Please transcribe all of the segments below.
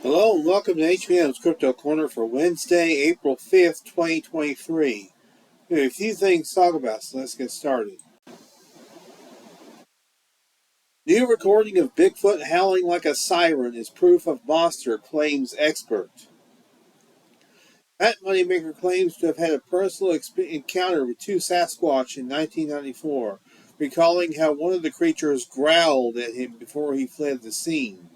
Hello and welcome to HBM's Crypto-Corner for Wednesday, April 5th, 2023. We have a few things to talk about, so let's get started. New recording of Bigfoot howling like a siren is proof of monster, claims expert. Matt Moneymaker claims to have had a personal encounter with two Sasquatch in 1994, recalling how one of the creatures growled at him before he fled the scene.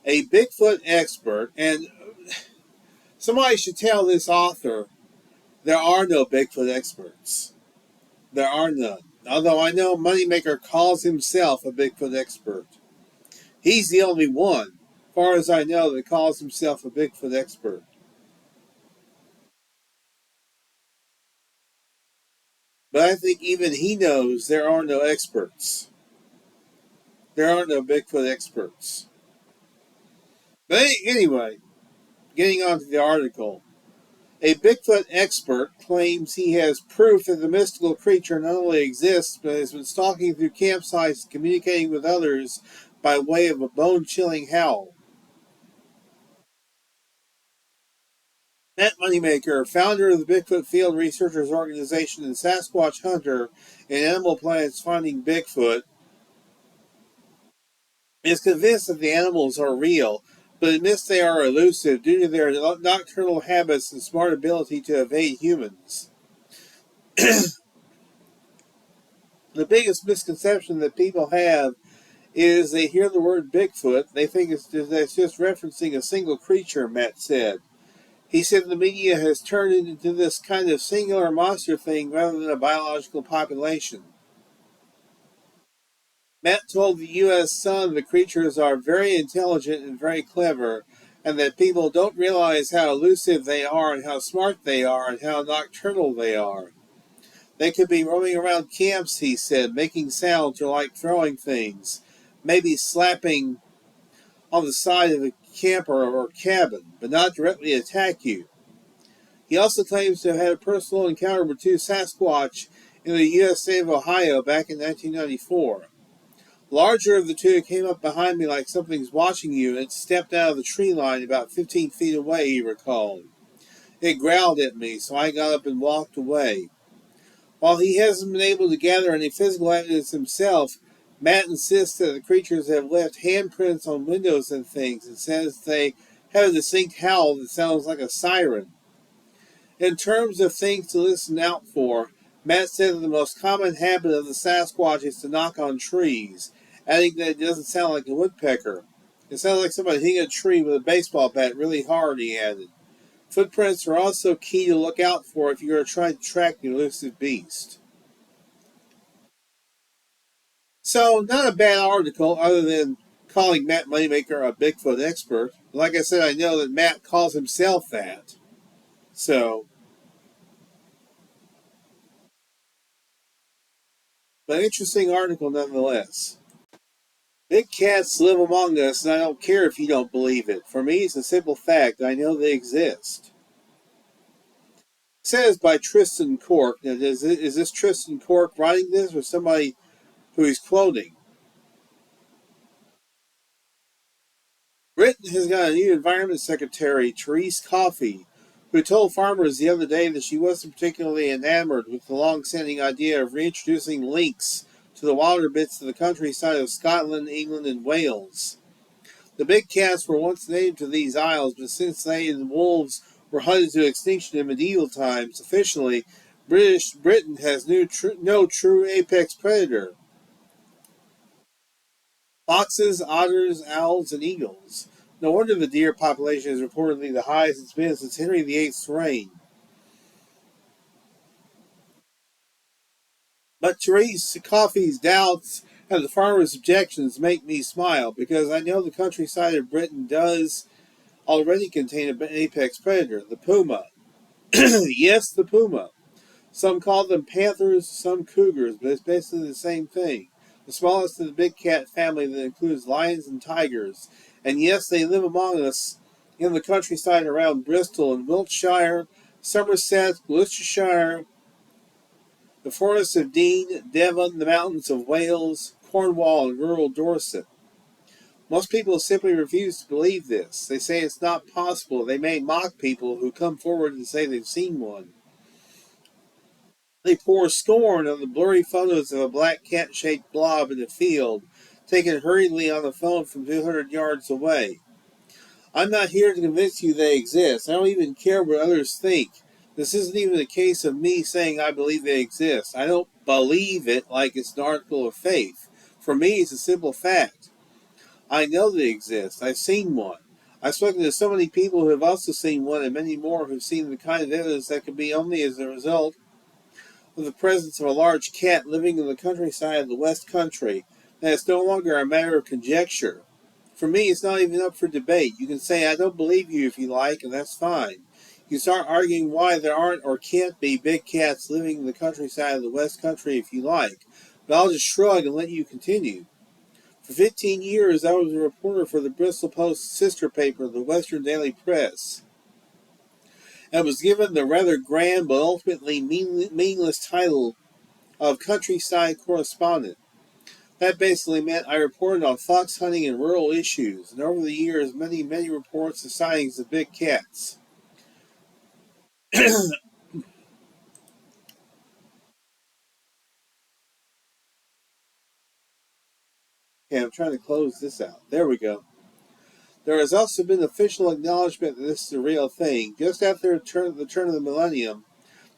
A Bigfoot expert, and somebody should tell this author, there are no Bigfoot experts. There are none. Although I know Moneymaker calls himself a Bigfoot expert. He's the only one, as far as I know, that calls himself a Bigfoot expert. But I think even he knows there are no experts. There are no Bigfoot experts. But anyway, getting on to the article. A Bigfoot expert claims he has proof that the mystical creature not only exists, but has been stalking through campsites and communicating with others by way of a bone-chilling howl. Matt Moneymaker, founder of the Bigfoot Field Researchers Organization and Sasquatch hunter in Animal Planet's Finding Bigfoot, is convinced that the animals are real, but admits they are elusive due to their nocturnal habits and smart ability to evade humans. The biggest misconception that people have is they hear the word Bigfoot, they think it's just referencing a single creature, Matt said. He said the media has turned it into this kind of singular monster thing rather than a biological population. Matt told the U.S. Sun the creatures are very intelligent and very clever, and that people don't realize how elusive they are and how smart they are and how nocturnal they are. They could be roaming around camps, he said, making sounds or like throwing things, maybe slapping on the side of a camper or cabin, but not directly attack you. He also claims to have had a personal encounter with two Sasquatch in the U.S. state of Ohio back in 1994. Larger of the two came up behind me like something's watching you, and it stepped out of the tree line about 15 feet away, he recalled. It growled at me, so I got up and walked away. While he hasn't been able to gather any physical evidence himself, Matt insists that the creatures have left handprints on windows and things, and says they have a distinct howl that sounds like a siren. In terms of things to listen out for, Matt said that the most common habit of the Sasquatch is to knock on trees, adding that it doesn't sound like a woodpecker. It sounds like somebody hitting a tree with a baseball bat really hard, he added. Footprints are also key to look out for if you are trying to track the elusive beast. So, not a bad article other than calling Matt Moneymaker a Bigfoot expert. Like I said, I know that Matt calls himself that. But interesting article nonetheless. Big cats live among us, and I don't care if you don't believe it. For me, it's a simple fact. I know they exist. It says by Tristan Cork. Now, is this Tristan Cork writing this, or somebody who he's quoting? Britain has got a new Environment Secretary, Therese Coffey, who told farmers the other day that she wasn't particularly enamored with the long-standing idea of reintroducing lynx to the wilder bits of the countryside of Scotland, England, and Wales. The big cats were once native to these isles, but since they and wolves were hunted to extinction in medieval times, officially, Britain has no true apex predator. Foxes, otters, owls, and eagles. No wonder the deer population is reportedly the highest it's been since Henry VIII's reign. But Therese Coffey's doubts and the farmers' objections make me smile, because I know the countryside of Britain does already contain an apex predator, the puma. Yes, the puma. Some call them panthers, some cougars, but it's basically the same thing. The smallest of the big cat family that includes lions and tigers. And yes, they live among us in the countryside around Bristol and Wiltshire, Somerset, Gloucestershire, the forests of Dean, Devon, the mountains of Wales, Cornwall, and rural Dorset. Most people simply refuse to believe this. They say it's not possible. They may mock people who come forward and say they've seen one. They pour scorn on the blurry photos of a black cat-shaped blob in the field, taken hurriedly on the phone from 200 yards away. I'm not here to convince you they exist. I don't even care what others think. This isn't even a case of me saying I believe they exist. I don't believe it like it's an article of faith. For me, it's a simple fact. I know they exist. I've seen one. I've spoken to so many people who have also seen one, and many more who've seen the kind of evidence that could be only as a result of the presence of a large cat living in the countryside of the West Country. And it's no longer a matter of conjecture. For me, it's not even up for debate. You can say, I don't believe you if you like, and that's fine. You can start arguing why there aren't or can't be big cats living in the countryside of the West Country if you like, but I'll just shrug and let you continue. For 15 years, I was a reporter for the Bristol Post's sister paper, the Western Daily Press, and was given the rather grand but ultimately meaningless title of countryside correspondent. That basically meant I reported on fox hunting and rural issues, and over the years, many reports of sightings of big cats. Okay, I'm trying to close this out. There we go. There has also been official acknowledgement that this is a real thing. Just after the turn of the millennium,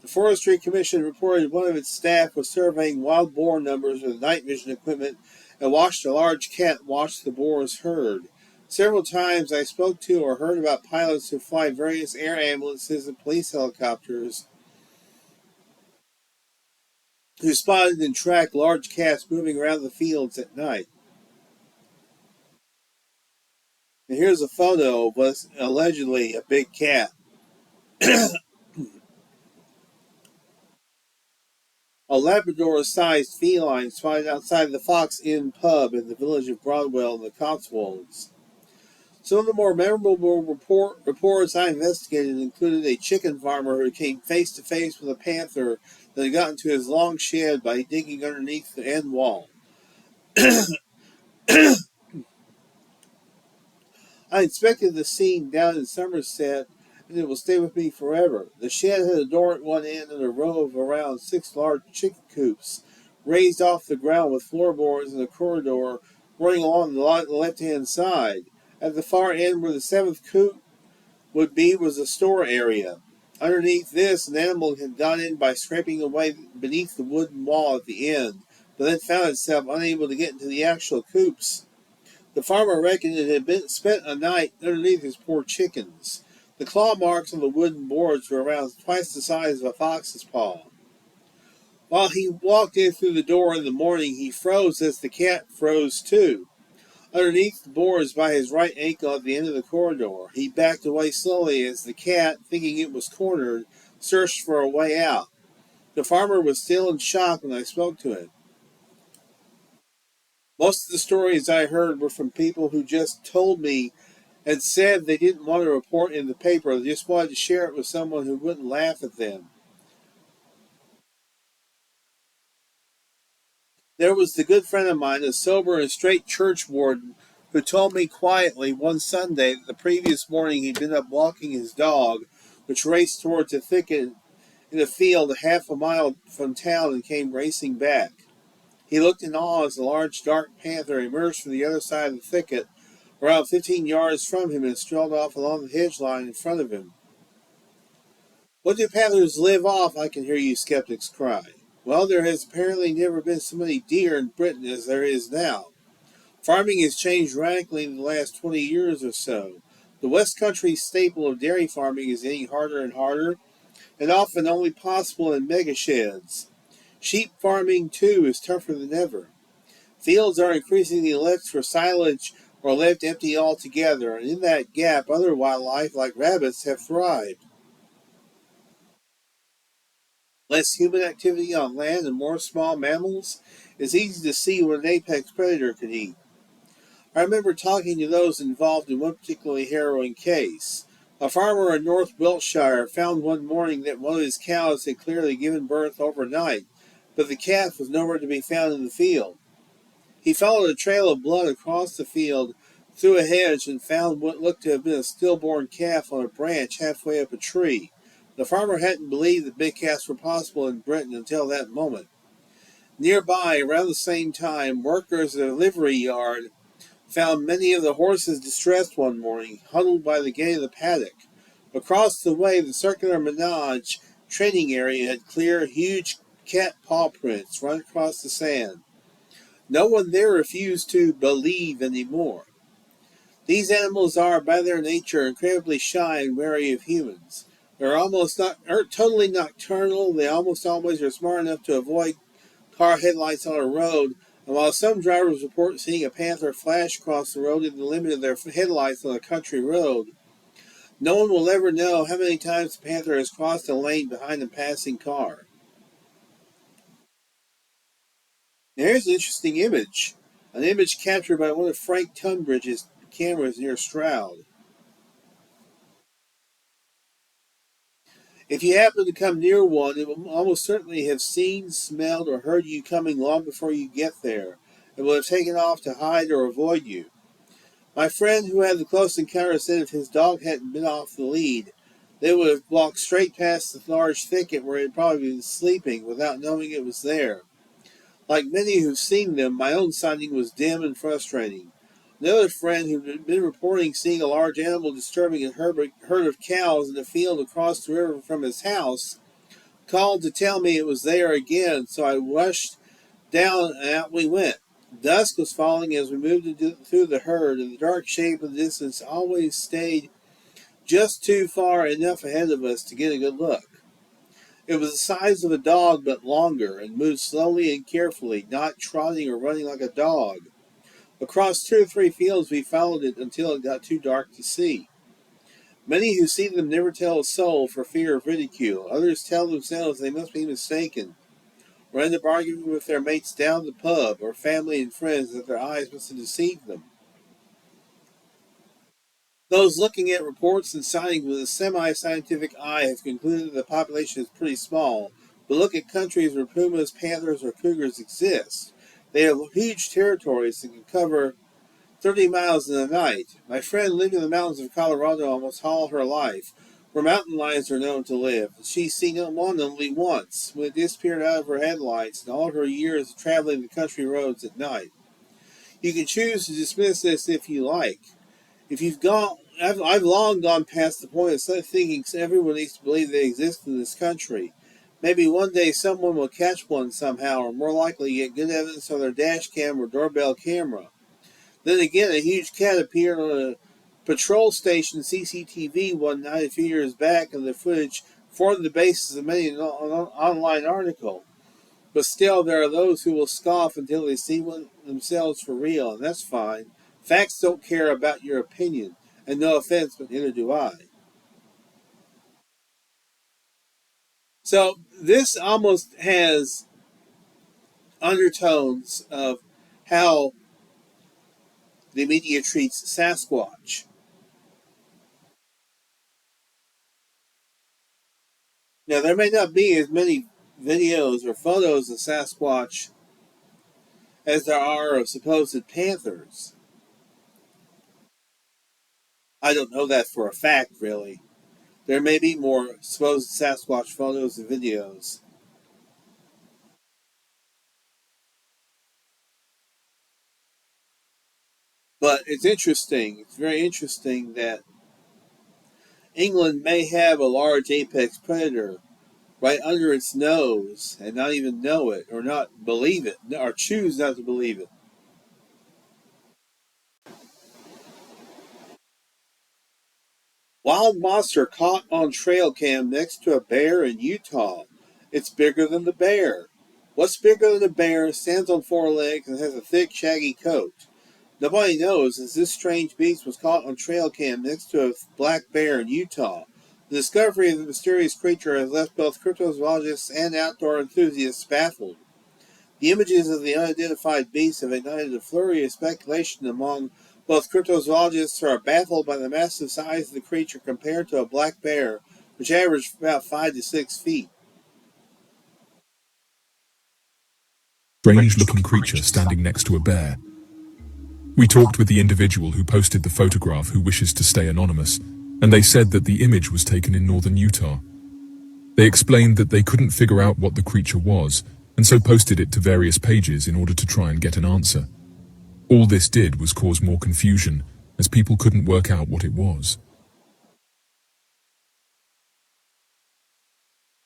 the Forestry Commission reported one of its staff was surveying wild boar numbers with night vision equipment and watched a large cat watch the boar's herd. Several times I spoke to or heard about pilots who fly various air ambulances and police helicopters who spotted and tracked large cats moving around the fields at night. And here's a photo of what's allegedly a big cat. A Labrador-sized feline spotted outside the Fox Inn pub in the village of Broadwell in the Cotswolds. Some of the more memorable reports I investigated included a chicken farmer who came face to face with a panther that had gotten to his long shed by digging underneath the end wall. I inspected the scene down in Somerset, and it will stay with me forever. The shed had a door at one end and a row of around 6 large chicken coops, raised off the ground with floorboards and a corridor running along the left-hand side. At the far end, where the 7th coop would be, was a store area. Underneath this, an animal had got in by scraping away beneath the wooden wall at the end, but then found itself unable to get into the actual coops. The farmer reckoned it had been spent a night underneath his poor chickens. The claw marks on the wooden boards were around twice the size of a fox's paw. While he walked in through the door in the morning, he froze as the cat froze too. Underneath the boards by his right ankle at the end of the corridor, he backed away slowly as the cat, thinking it was cornered, searched for a way out. The farmer was still in shock when I spoke to him. Most of the stories I heard were from people who just told me and said they didn't want to report in the paper. They just wanted to share it with someone who wouldn't laugh at them. There was the good friend of mine, a sober and straight church warden, who told me quietly one Sunday that the previous morning he'd been up walking his dog, which raced towards a thicket in a field half a mile from town and came racing back. He looked in awe as a large dark panther emerged from the other side of the thicket, around 15 yards from him, and strolled off along the hedge line in front of him. What do panthers live off, I can hear you skeptics cry. Well, there has apparently never been so many deer in Britain as there is now. Farming has changed radically in the last 20 years or so. The West Country staple of dairy farming is getting harder and harder, and often only possible in mega sheds. Sheep farming, too, is tougher than ever. Fields are increasingly left for silage or left empty altogether, and in that gap, other wildlife, like rabbits, have thrived. Less human activity on land and more small mammals, it's easy to see what an apex predator could eat. I remember talking to those involved in one particularly harrowing case. A farmer in North Wiltshire found one morning that one of his cows had clearly given birth overnight, but the calf was nowhere to be found in the field. He followed a trail of blood across the field, through a hedge and found what looked to have been a stillborn calf on a branch halfway up a tree. The farmer hadn't believed that big calves were possible in Britain until that moment. Nearby, around the same time, workers at a livery yard found many of the horses distressed one morning, huddled by the gate of the paddock. Across the way, the circular menage training area had clear, huge cat paw prints run across the sand. No one there refused to believe anymore. These animals are, by their nature, incredibly shy and wary of humans. They're totally nocturnal. They almost always are smart enough to avoid car headlights on a road. And while some drivers report seeing a panther flash across the road in the limit of their headlights on a country road, no one will ever know how many times the panther has crossed a lane behind a passing car. Now here's an interesting image. An image captured by one of Frank Tunbridge's cameras near Stroud. If you happen to come near one, it will almost certainly have seen, smelled, or heard you coming long before you get there. It will have taken off to hide or avoid you. My friend who had the close encounter said if his dog hadn't been off the lead, they would have walked straight past the large thicket where it had probably been sleeping without knowing it was there. Like many who've seen them, my own sighting was dim and frustrating. Another friend who'd been reporting seeing a large animal disturbing a herd of cows in a field across the river from his house called to tell me it was there again, so I rushed down and out we went. Dusk was falling as we moved through the herd, and the dark shape of the distance always stayed just too far enough ahead of us to get a good look. It was the size of a dog but longer, and moved slowly and carefully, not trotting or running like a dog. Across 2 or 3 fields we followed it until it got too dark to see. Many who see them never tell a soul for fear of ridicule. Others tell themselves they must be mistaken, or end up arguing with their mates down the pub, or family and friends that their eyes must have deceived them. Those looking at reports and sightings with a semi-scientific eye have concluded that the population is pretty small, but look at countries where pumas, panthers, or cougars exist. They have huge territories that can cover 30 miles in a night. My friend lived in the mountains of Colorado almost all her life, where mountain lions are known to live. She's seen one only once, when it disappeared out of her headlights in all her years of traveling the country roads at night. You can choose to dismiss this if you like. I've long gone past the point of thinking everyone needs to believe they exist in this country. Maybe one day someone will catch one somehow, or more likely get good evidence on their dash cam or doorbell camera. Then again, a huge cat appeared on a patrol station CCTV one night a few years back, and the footage formed the basis of many an online article. But still, there are those who will scoff until they see one themselves for real, and that's fine. Facts don't care about your opinion, and no offense, but neither do I. So this almost has undertones of how the media treats Sasquatch. Now, there may not be as many videos or photos of Sasquatch as there are of supposed panthers. I don't know that for a fact, really. There may be more supposed Sasquatch photos and videos. But it's interesting, it's very interesting that England may have a large apex predator right under its nose and not even know it, or not believe it, or choose not to believe it. Wild monster caught on trail cam next to a bear in Utah. It's bigger than the bear. What's bigger than a bear, stands on 4 legs, and has a thick, shaggy coat? Nobody knows, as this strange beast was caught on trail cam next to a black bear in Utah. The discovery of the mysterious creature has left both cryptozoologists and outdoor enthusiasts baffled. The images of the unidentified beast have ignited a flurry of speculation among both cryptozoologists who are baffled by the massive size of the creature compared to a black bear, which averaged about 5 to 6 feet. Strange looking creature standing next to a bear. We talked with the individual who posted the photograph who wishes to stay anonymous, and they said that the image was taken in northern Utah. They explained that they couldn't figure out what the creature was, and so posted it to various pages in order to try and get an answer. All this did was cause more confusion, as people couldn't work out what it was.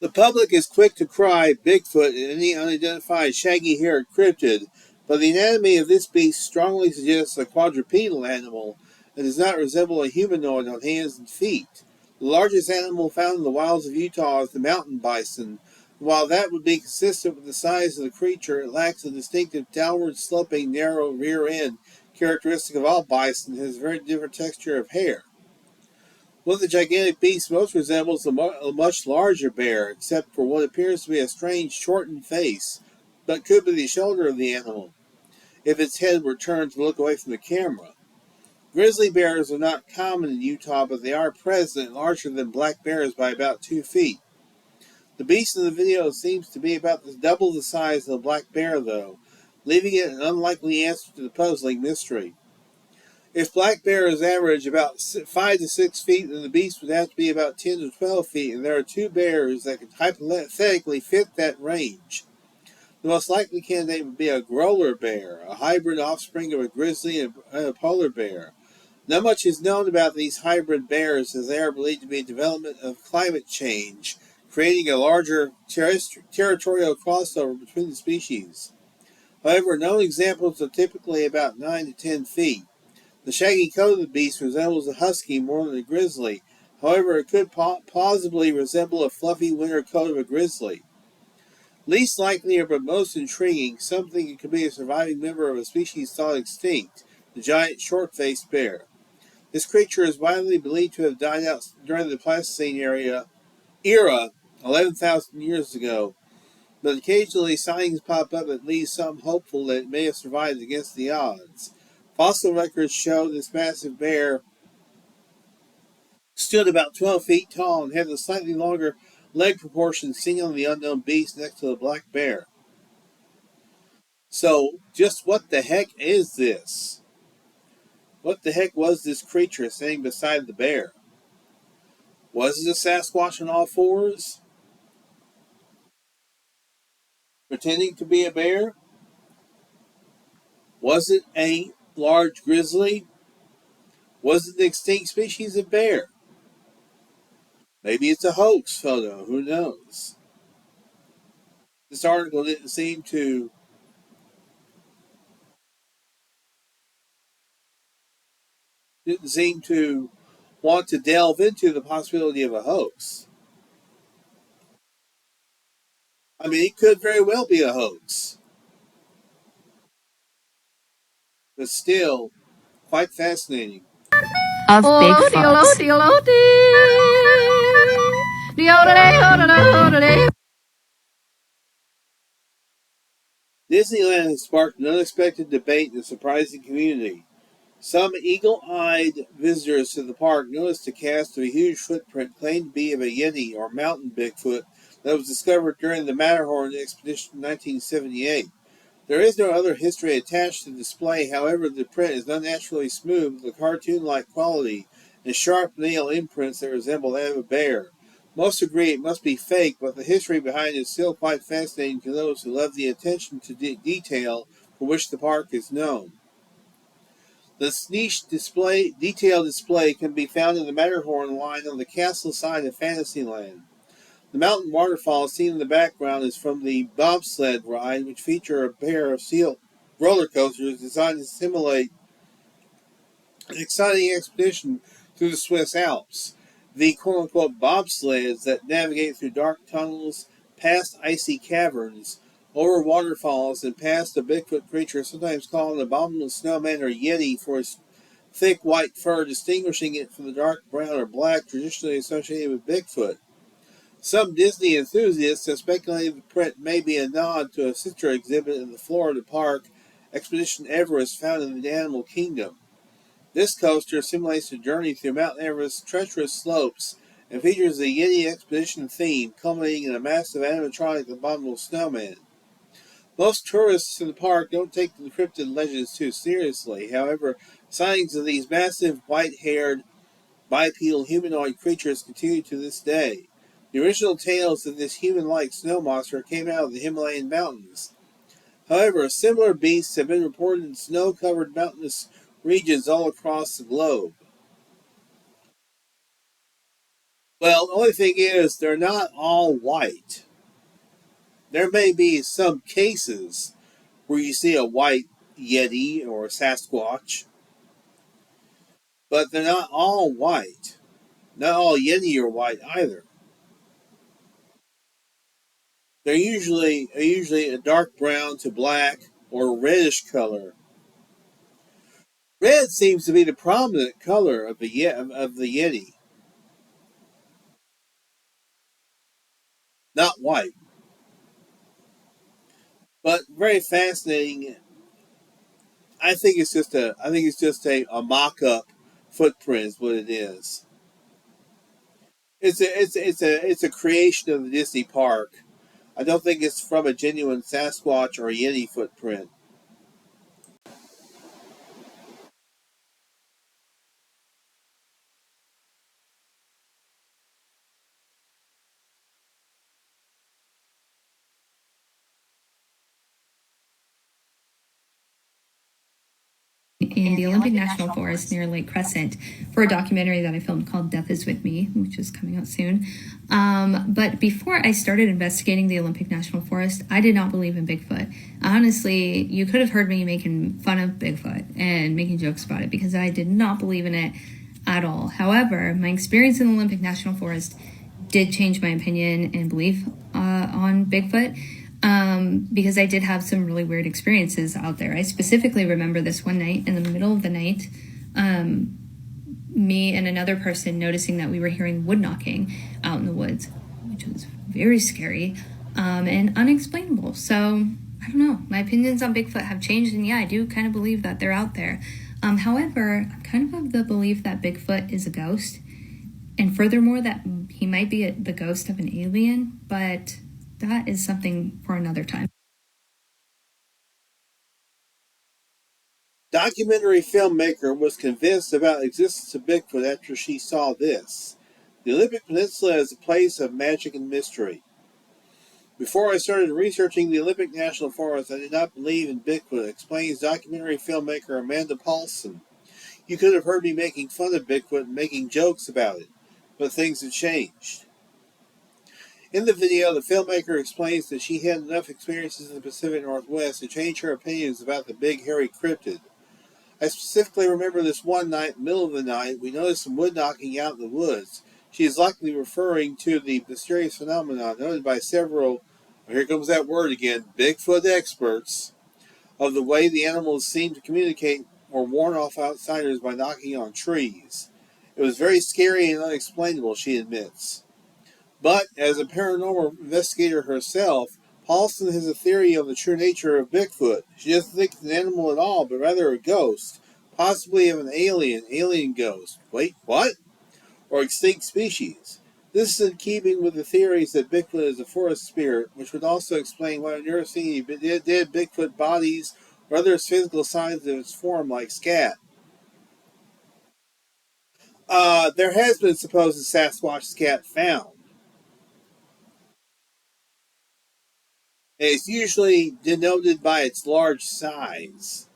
The public is quick to cry Bigfoot and any unidentified shaggy-haired cryptid, but the anatomy of this beast strongly suggests a quadrupedal animal and does not resemble a humanoid on hands and feet. The largest animal found in the wilds of Utah is the mountain bison. While that would be consistent with the size of the creature, it lacks a distinctive downward-sloping, narrow rear end characteristic of all bison and has a very different texture of hair. One of the gigantic beasts most resembles a much larger bear, except for what appears to be a strange shortened face, but could be the shoulder of the animal, if its head were turned to look away from the camera. Grizzly bears are not common in Utah, but they are present and larger than black bears by about 2 feet. The beast in the video seems to be about double the size of a black bear, though, leaving it an unlikely answer to the puzzling mystery. If black bears average about 5 to 6 feet, then the beast would have to be about 10 to 12 feet, and there are two bears that could hypothetically fit that range. The most likely candidate would be a growler bear, a hybrid offspring of a grizzly and a polar bear. Not much is known about these hybrid bears, as they are believed to be a development of climate change, creating a larger territorial crossover between the species. However, known examples are typically about 9 to 10 feet. The shaggy coat of the beast resembles a husky more than a grizzly. However, it could plausibly resemble a fluffy winter coat of a grizzly. Least likely, but most intriguing, some think it could be a surviving member of a species thought extinct, the giant short-faced bear. This creature is widely believed to have died out during the Pleistocene era 11,000 years ago, but occasionally sightings pop up that leave some hopeful that it may have survived against the odds. Fossil records show this massive bear stood about 12 feet tall and had the slightly longer leg proportions seen on the unknown beast next to the black bear. So, just what the heck is this? What the heck was this creature standing beside the bear? Was it a Sasquatch on all fours? Pretending to be a bear? Was it a large grizzly? Was it an extinct species of bear? Maybe it's a hoax photo, who knows? This article didn't seem to want to delve into the possibility of a hoax. I mean, it could very well be a hoax, but still quite fascinating. Of Bigfoot. Disneyland has sparked an unexpected debate in the surprising community. Some eagle-eyed visitors to the park noticed a cast of a huge footprint claimed to be of a Yeti or mountain Bigfoot that was discovered during the Matterhorn expedition in 1978. There is no other history attached to the display, however, the print is unnaturally smooth with a cartoon-like quality and sharp nail imprints that resemble that of a bear. Most agree it must be fake, but the history behind it is still quite fascinating to those who love the attention to detail for which the park is known. This niche detail display can be found in the Matterhorn line on the castle side of Fantasyland. The mountain waterfall seen in the background is from the bobsled ride, which feature a pair of steel roller coasters designed to simulate an exciting expedition through the Swiss Alps. The quote-unquote bobsleds that navigate through dark tunnels, past icy caverns, over waterfalls, and past a Bigfoot creature sometimes called an abominable snowman or Yeti for its thick white fur, distinguishing it from the dark brown or black traditionally associated with Bigfoot. Some Disney enthusiasts have speculated the print may be a nod to a sister exhibit in the Florida park, Expedition Everest, found in the Animal Kingdom. This coaster simulates a journey through Mount Everest's treacherous slopes and features the Yeti expedition theme, culminating in a massive animatronic abominable snowman. Most tourists in the park don't take the cryptid legends too seriously. However, sightings of these massive white-haired bipedal humanoid creatures continue to this day. The original tales of this human-like snow monster came out of the Himalayan mountains. However, similar beasts have been reported in snow-covered mountainous regions all across the globe. Well, the only thing is, they're not all white. There may be some cases where you see a white Yeti or a Sasquatch, but they're not all white. Not all Yeti are white either. They're usually a dark brown to black or reddish color. Red seems to be the prominent color of the Yeti, not white. But very fascinating. I think it's just a mock up footprint is what it is. It's a creation of the Disney park. I don't think it's from a genuine Sasquatch or Yeti footprint. in the Olympic National Forest near Lake Crescent for a documentary that I filmed called Death is With Me, which is coming out soon. But before I started investigating the Olympic National Forest, I did not believe in Bigfoot. Honestly, you could have heard me making fun of Bigfoot and making jokes about it because I did not believe in it at all. However, my experience in the Olympic National Forest did change my opinion and belief on Bigfoot. Because I did have some really weird experiences out there. I specifically remember this one night in the middle of the night, me and another person noticing that we were hearing wood knocking out in the woods, which was very scary and unexplainable. So I don't know. My opinions on Bigfoot have changed, and yeah, I do kind of believe that they're out there. However, I'm kind of the belief that Bigfoot is a ghost, and furthermore, that he might be the ghost of an alien, but that is something for another time. Documentary filmmaker was convinced about the existence of Bigfoot after she saw this. The Olympic Peninsula is a place of magic and mystery. Before I started researching the Olympic National Forest, I did not believe in Bigfoot, explains documentary filmmaker Amanda Paulson. You could have heard me making fun of Bigfoot and making jokes about it, but things have changed. In the video, the filmmaker explains that she had enough experiences in the Pacific Northwest to change her opinions about the big hairy cryptid. I specifically remember this one night, middle of the night, we noticed some wood knocking out in the woods. She is likely referring to the mysterious phenomenon noted by several, here comes that word again, Bigfoot experts, of the way the animals seem to communicate or warn off outsiders by knocking on trees. It was very scary and unexplainable, she admits. But, as a paranormal investigator herself, Paulson has a theory on the true nature of Bigfoot. She doesn't think it's an animal at all, but rather a ghost, possibly of an alien ghost. Wait, what? Or extinct species. This is in keeping with the theories that Bigfoot is a forest spirit, which would also explain why I've never seen any dead Bigfoot bodies or other physical signs of its form like scat. There has been supposed Sasquatch scat found. It's usually denoted by its large size.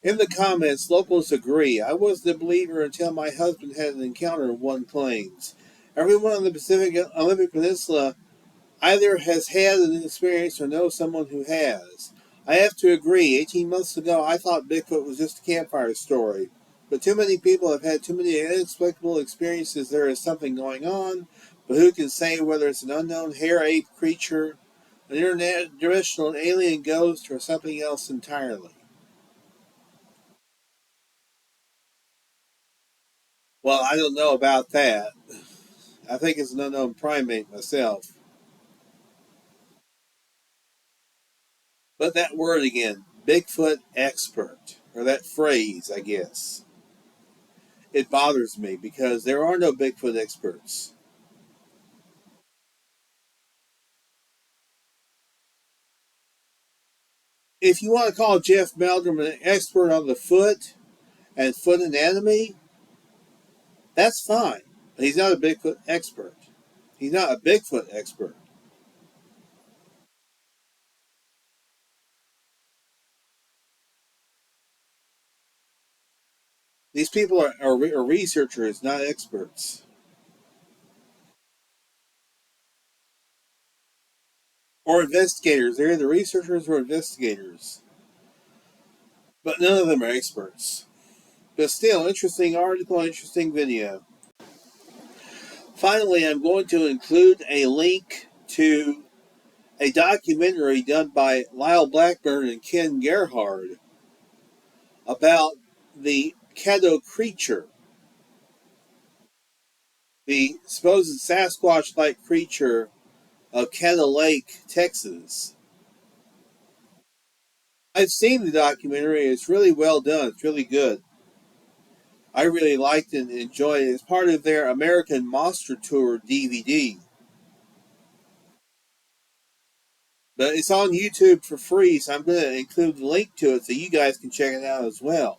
In the comments, locals agree. I wasn't a believer until my husband had an encounter, one claims. Everyone on the Pacific Olympic Peninsula either has had an experience or knows someone who has. I have to agree. 18 months ago, I thought Bigfoot was just a campfire story. But too many people have had too many inexplicable experiences. There is something going on, but who can say whether it's an unknown hair ape creature, an interdimensional alien ghost, or something else entirely? Well, I don't know about that. I think it's an unknown primate myself. But that word again, Bigfoot expert, or that phrase, I guess, it bothers me because there are no Bigfoot experts. If you want to call Jeff Meldrum an expert on the foot and foot anatomy, that's fine. But he's not a Bigfoot expert. He's not a Bigfoot expert. These people are researchers, not experts. Or investigators. They're either researchers or investigators. But none of them are experts. But still, interesting article, interesting video. Finally, I'm going to include a link to a documentary done by Lyle Blackburn and Ken Gerhard about the Caddo creature, the supposed Sasquatch-like creature of Caddo Lake, Texas. I've seen the documentary. It's really well done. It's really good. I really liked it and enjoyed it. It's part of their American Monster Tour DVD. But it's on YouTube for free, so I'm going to include the link to it so you guys can check it out as well.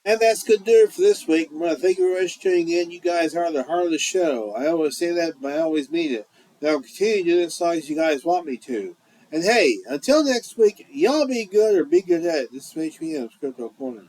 And that's going to do it for this week. I want to thank you very much for tuning in. You guys are the heart of the show. I always say that, but I always mean it. And I'll continue to do this as long as you guys want me to. And hey, until next week, y'all be good or be good at it. This is May-HBM, Crypto-Corner.